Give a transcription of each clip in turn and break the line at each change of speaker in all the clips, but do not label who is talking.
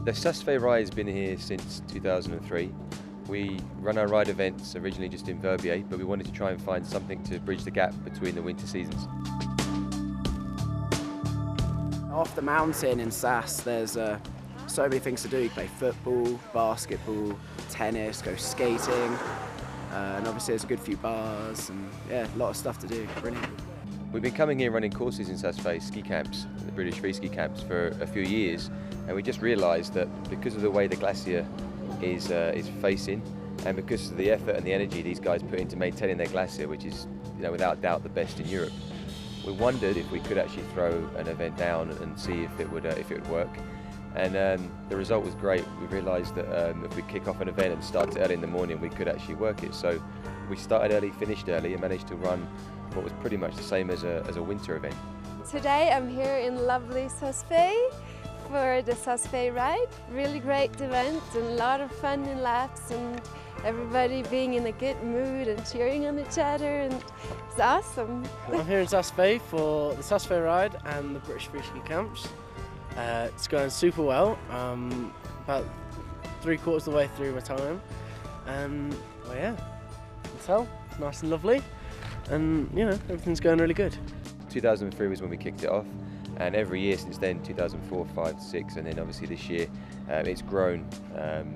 The Saas-Fee ride has been here since 2003. We run our ride events originally just in Verbier, but we wanted to try and find something to bridge the gap between the winter seasons.
Off the mountain in Saas, there's so many things to do. You play football, basketball, tennis, go skating, and obviously there's a good few bars and yeah, a lot of stuff to do. Brilliant.
We've been coming here running courses in Saas-Fee ski camps, the British free ski camps, for a few years, and we just realised that because of the way the glacier is facing, and because of the effort and the energy these guys put into maintaining their glacier, which is, without doubt the best in Europe, we wondered if we could actually throw an event down and see if it would work. And the result was great. We realised that if we kick off an event and start early in the morning, we could actually work it. So we started early, finished early, and managed to run what was pretty much the same as a winter event.
Today I'm here in lovely Saas-Fee for the Saas-Fee ride. Really great event and a lot of fun and laughs and everybody being in a good mood and cheering on each other, and it's awesome.
I'm here in Saas-Fee for the Saas-Fee ride and the British free ski camps. It's going super well. About 3/4 of the way through my time, and well, yeah, you can tell it's nice and lovely, and everything's going really good.
2003 was when we kicked it off, and every year since then, 2004, 5, 6, and then obviously this year, it's grown,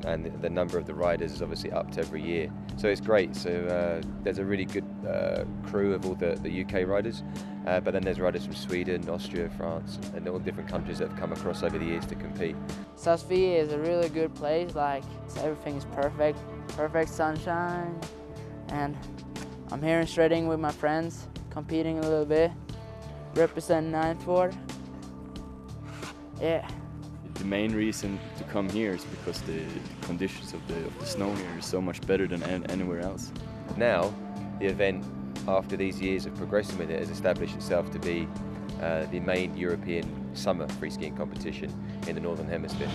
and the number of the riders has obviously upped every year. So it's great. So there's a really good crew of all the UK riders, but then there's riders from Sweden, Austria, France, and all different countries that have come across over the years to compete.
Saas-Fee is a really good place. Everything is perfect sunshine, and I'm here in Shredding with my friends, competing a little bit, represent 9th Ward. Yeah.
The main reason to come here is because the conditions of the snow here is so much better than anywhere else.
Now, the event, after these years of progressing with it, has established itself to be the main European summer free skiing competition in the Northern Hemisphere.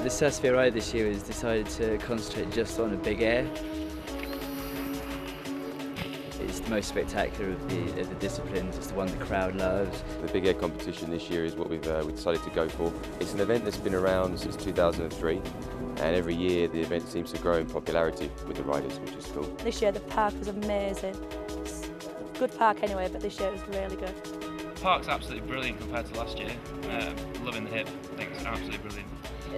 The Saas-Fee ride this year has decided to concentrate just on the big air. It's the most spectacular of the disciplines. It's the one the crowd loves.
The big air competition this year is what we decided to go for. It's an event that's been around since 2003, and every year the event seems to grow in popularity with the riders, which is cool.
This year the park was amazing. It's a good park anyway, but this year it was really good.
The park's absolutely brilliant compared to last year. Loving the hip. I think it's absolutely brilliant.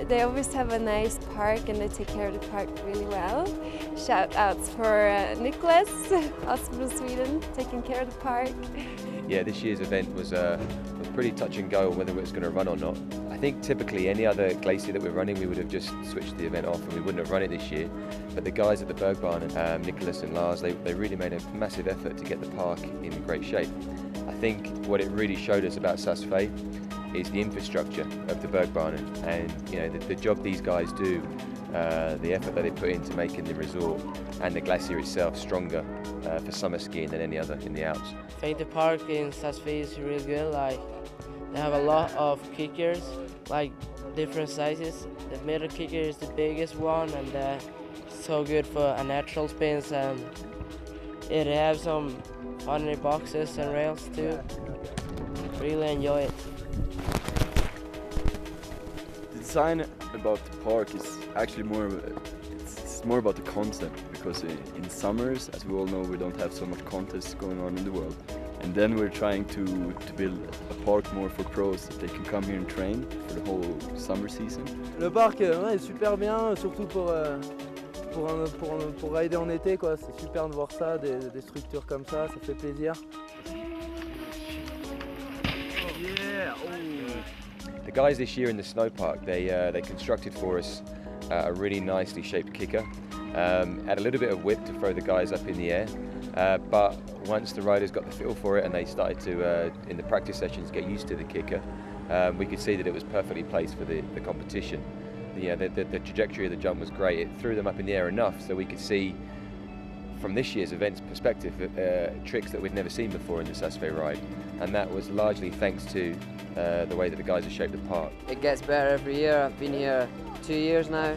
They always have a nice park and they take care of the park really well. Shout outs for Nicholas, also from Sweden, taking care of the park.
Yeah, this year's event was pretty touch and go on whether it was going to run or not. I think typically any other glacier that we're running, we would have just switched the event off and we wouldn't have run it this year. But the guys at the Bergbahn, Nicholas and Lars, they really made a massive effort to get the park in great shape. I think what it really showed us about Saas-Fee is the infrastructure of the Bergbahn, and the job these guys do, the effort that they put into making the resort and the glacier itself stronger for summer skiing than any other in the Alps.
I think the park in Saas-Fee is really good. They have a lot of kickers, different sizes. The middle kicker is the biggest one, and so good for a natural spins, and it has some funny boxes and rails too. Really enjoy it.
The design about the park is actually it's more about the concept, because in summers, as we all know, we don't have so much contests going on in the world. And then we're trying to build a park more for pros, that they can come here and train for the whole summer season.
Le parc est super bien, surtout pour rider en été, quoi. C'est super de voir ça, des structures comme ça fait plaisir.
The guys this year in the snow park, they constructed for us a really nicely shaped kicker. Had a little bit of whip to throw the guys up in the air, but once the riders got the feel for it and they started to, in the practice sessions, get used to the kicker, we could see that it was perfectly placed for the competition. the trajectory of the jump was great. It threw them up in the air enough so we could see, from this year's event's perspective, tricks that we'd never seen before in the Saas-Fee ride, and that was largely thanks to the way that the guys have shaped the park.
It gets better every year. I've been here 2 years now,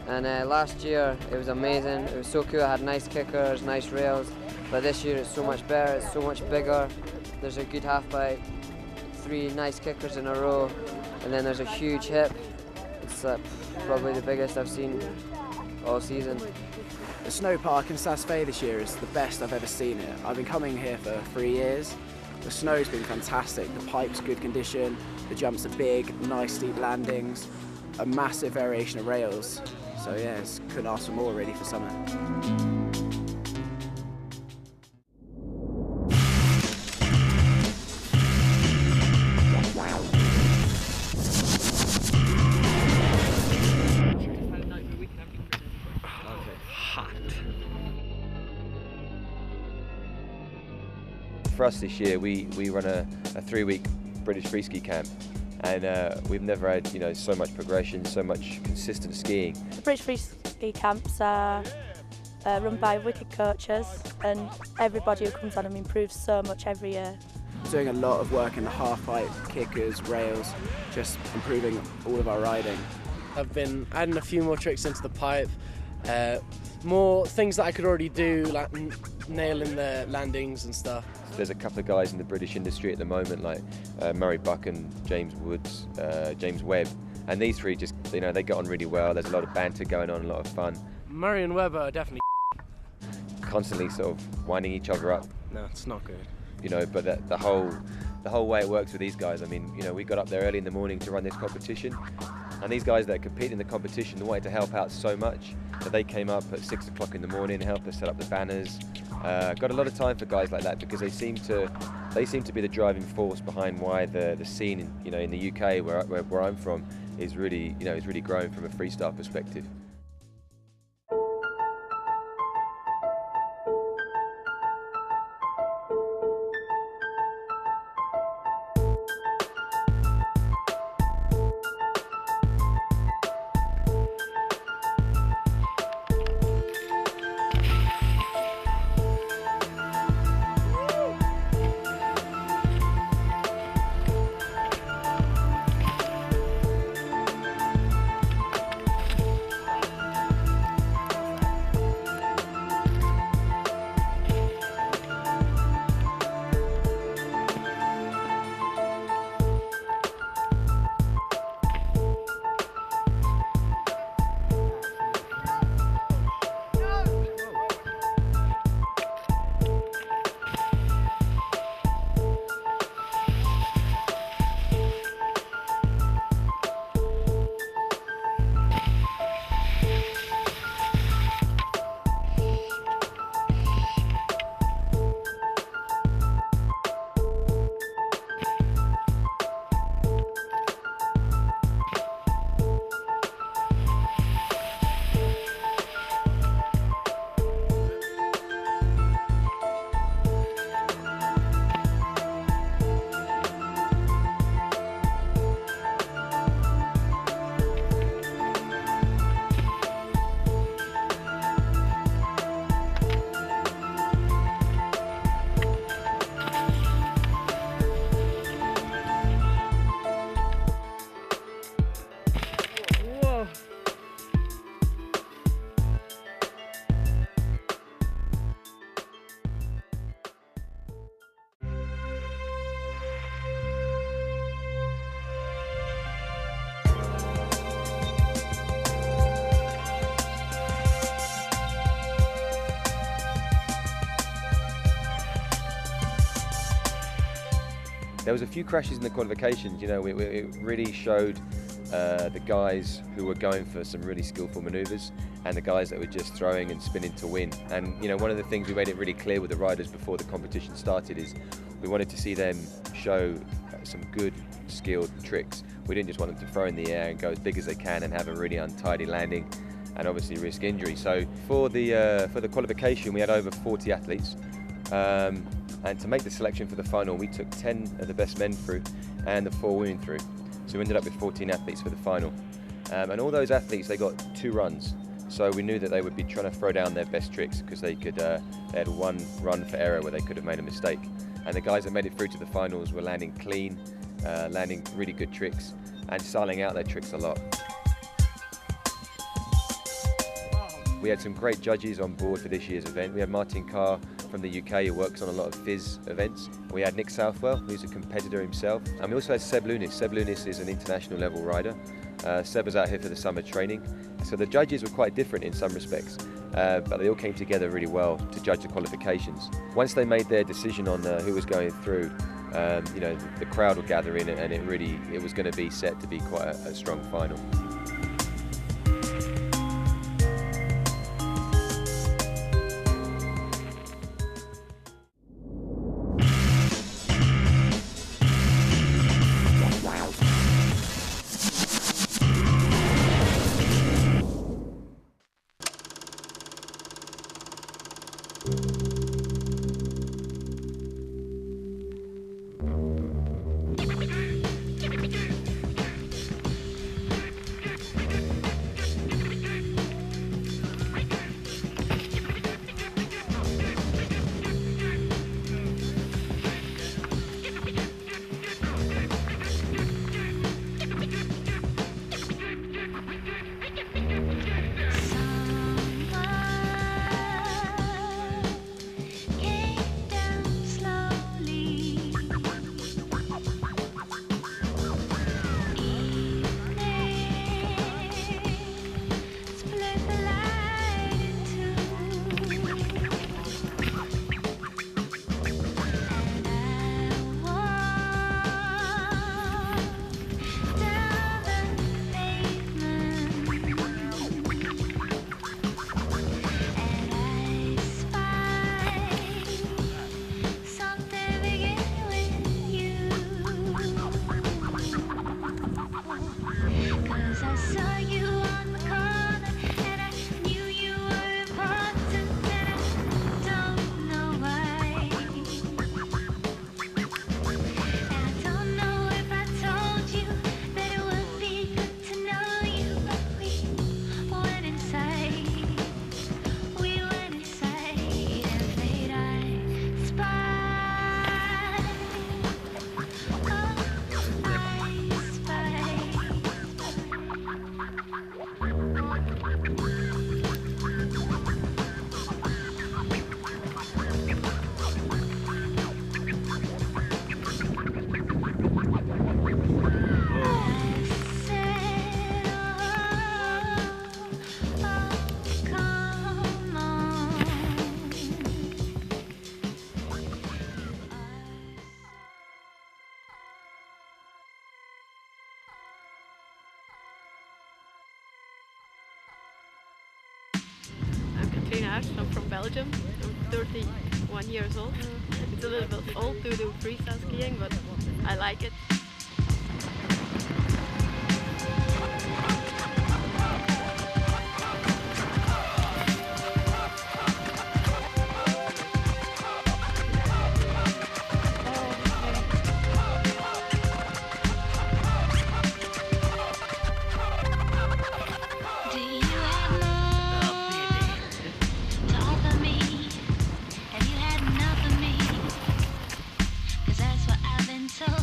and last year it was amazing. It was so cool. I had nice kickers, nice rails, but this year it's so much better. It's so much bigger. There's a good half pipe, 3 nice kickers in a row, and then there's a huge hip. It's probably the biggest I've seen all season.
The snow park in Saas-Fee this year is the best I've ever seen it. I've been coming here for 3 years. The snow's been fantastic. The pipe's good condition, the jumps are big, nice steep landings, a massive variation of rails. So yeah, couldn't ask for more really for summer.
For us this year, we run a 3-week British free ski camp, and we've never had so much progression, so much consistent skiing.
The British free ski camps are run by wicked coaches, and everybody who comes on them improves so much every year.
Doing a lot of work in the half pipe, kickers, rails, just improving all of our riding.
I've been adding a few more tricks into the pipe, more things that I could already do, like nailing the landings and stuff.
There's a couple of guys in the British industry at the moment, like Murray Buck and James Woods, James Webb, and these three just, they get on really well. There's a lot of banter going on, a lot of fun.
Murray and Webber are definitely
constantly sort of winding each other up.
No, it's not good.
But the whole way it works with these guys, I mean, we got up there early in the morning to run this competition, and these guys that compete in the competition wanted to help out so much that they came up at 6 o'clock in the morning, helped us set up the banners. Got a lot of time for guys like that because they seem to be the driving force behind why the scene in the UK where I'm from is really growing from a freestyle perspective. There was a few crashes in the qualifications. It really showed the guys who were going for some really skillful manoeuvres and the guys that were just throwing and spinning to win. And one of the things we made it really clear with the riders before the competition started is we wanted to see them show some good skilled tricks. We didn't just want them to throw in the air and go as big as they can and have a really untidy landing and obviously risk injury. So for the qualification we had over 40 athletes. And to make the selection for the final, we took 10 of the best men through and the 4 women through. So we ended up with 14 athletes for the final. And all those athletes, they got 2 runs. So we knew that they would be trying to throw down their best tricks because they had 1 run for error where they could have made a mistake. And the guys that made it through to the finals were landing clean, landing really good tricks and styling out their tricks a lot. We had some great judges on board for this year's event. We had Martin Carr from the UK who works on a lot of FIS events. We had Nick Southwell, who's a competitor himself. And we also had Seb Lunis. Seb Lunis is an international level rider. Seb was out here for the summer training. So the judges were quite different in some respects, but they all came together really well to judge the qualifications. Once they made their decision on who was going through, you know, the crowd would gather in and it was going to be set to be quite a strong final.
I'm from Belgium. I'm 31 years old. It's a little bit old to do freestyle skiing, but I like it.
That's what I've been told.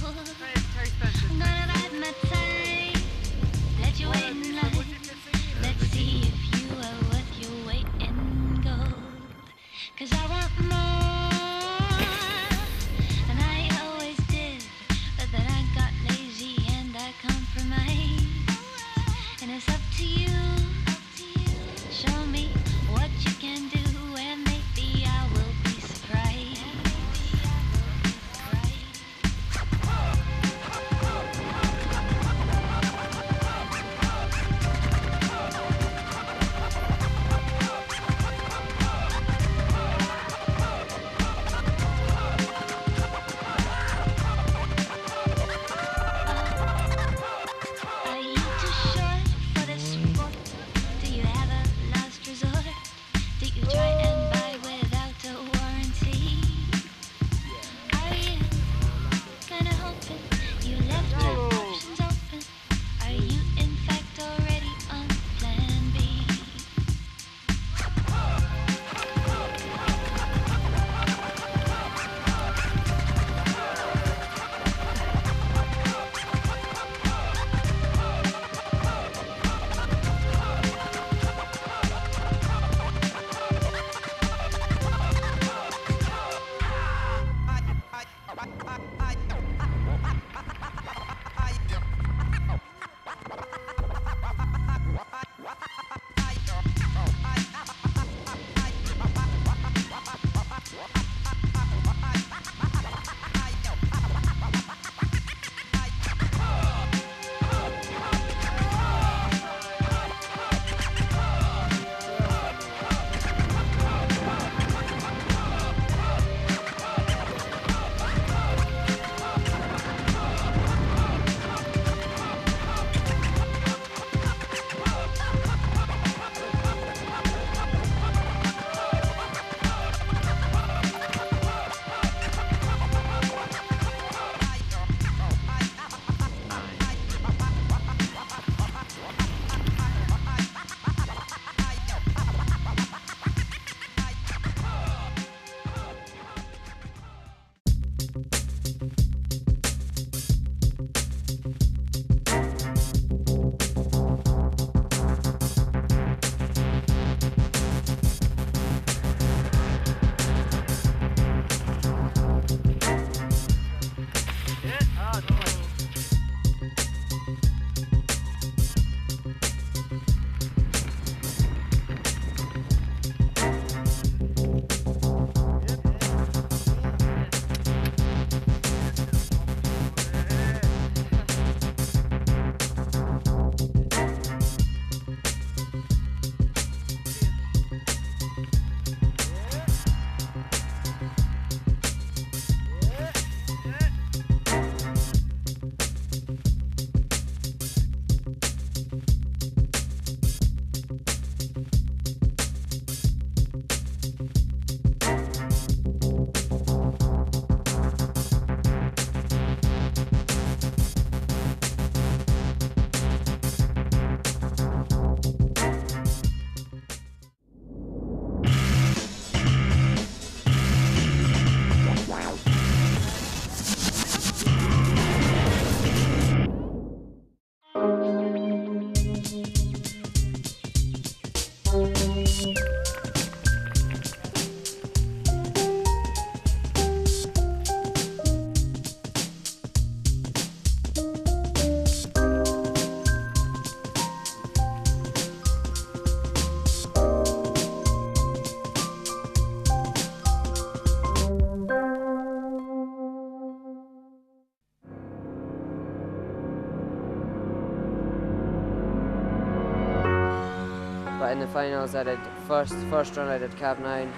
but in the finals I did first run I did cab 9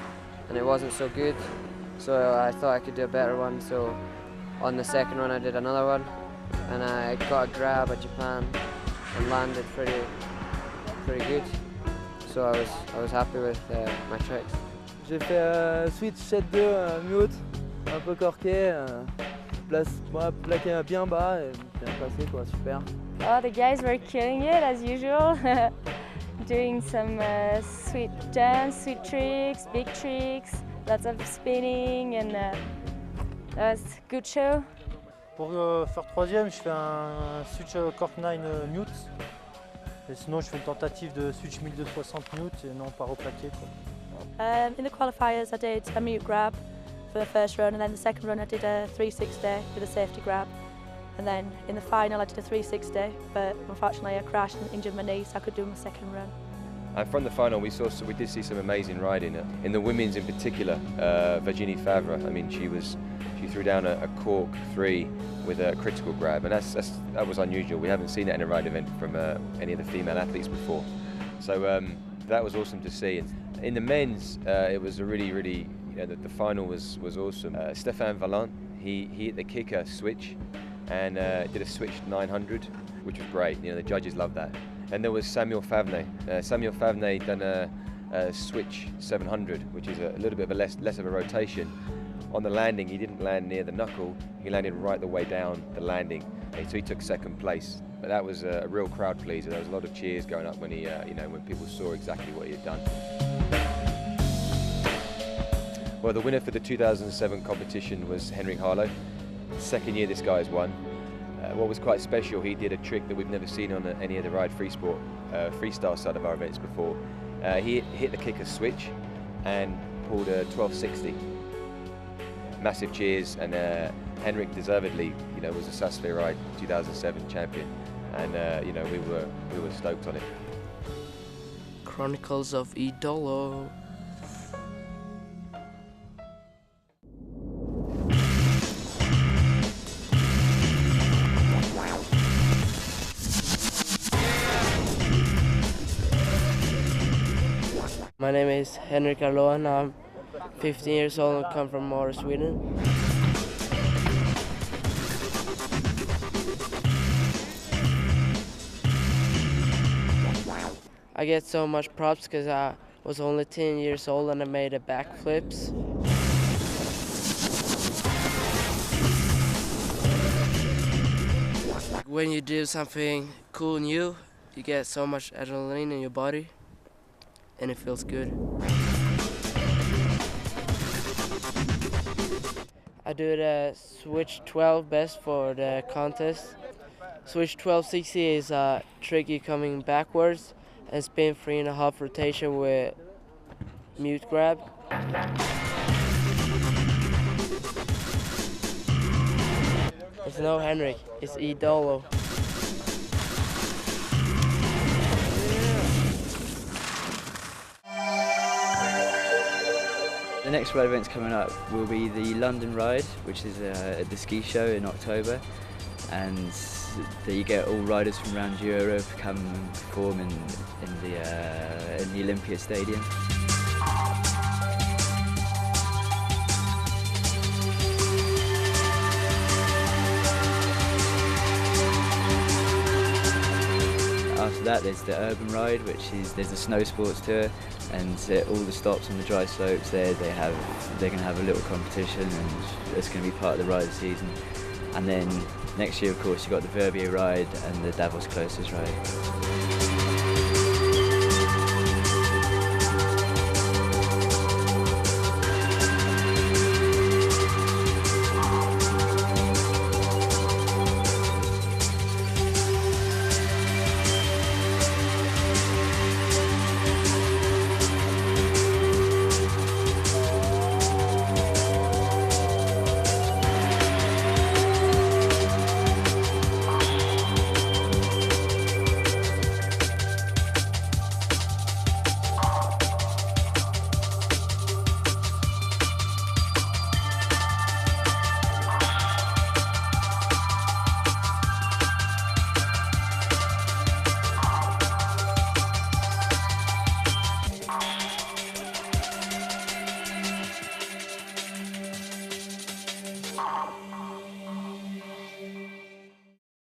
and it wasn't so good, so I thought I could do a better one, so on the second run I did another one and I got a grab at Japan and landed pretty good, so I was happy with my tricks.
J'ai fait switch 7-2 mute, un peu corqué, plaqué bien bas et bien passé quoi, super.
Oh, the guys were killing it as usual, doing some sweet jumps, sweet tricks, big tricks, lots of spinning, and that was a good show.
Pour faire troisième, je fais un switch cork 9 mute. Et sinon, je fais une tentative de switch 1260 mute et non pas au plaqué.
In the qualifiers, I did a mute grab for the first run, and then the second run I did a 360 with a safety grab. And then in the final I did a 360, but unfortunately I crashed and injured my knee, so I could do my second run.
And from the final we did see some amazing riding. In the women's in particular, Virginie Favre, I mean she threw down a cork 3 with a critical grab, and that was unusual. We haven't seen that in a ride event from any of the female athletes before. So that was awesome to see. In the men's, it was a really, the final was awesome. Stéphane Vallant, he hit the kicker switch and did a switch 900, which was great. You know, the judges loved that. And there was Samuel Favne. Samuel Favne done a switch 700, which is a little bit of a less of a rotation. On the landing, he didn't land near the knuckle. He landed right the way down the landing, so he took second place. But that was a real crowd pleaser. There was a lot of cheers going up when he, when people saw exactly what he had done. Well, the winner for the 2007 competition was Henrik Harlow. Second year this guy has won. What was quite special, he did a trick that we've never seen on any of the Ride Freesport freestyle side of our events before. He hit the kicker switch and pulled a 1260. Massive cheers, and Henrik deservedly, was a Saas-Fee Ride 2007 champion, and we were stoked on it.
Chronicles of Idolo. My name is Henrik Harlow and I'm 15 years old and come from North Sweden. I get so much props because I was only 10 years old and I made a backflips. When you do something cool new, you get so much adrenaline in your body and it feels good. I do the switch 12 best for the contest. Switch 1260 is a tricky coming backwards and spin 3.5 rotation with mute grab. It's no Henrik, it's Idolo.
The next ride events coming up will be the London Ride, which is the ski show in October, and you get all riders from around Europe come and perform in the Olympia Stadium. After that there's the Urban Ride, there's the snow sports tour, and all the stops on the dry slopes they're going to have a little competition, and it's going to be part of the ride season. And then next year of course you've got the Verbier Ride and the Davos Closers Ride.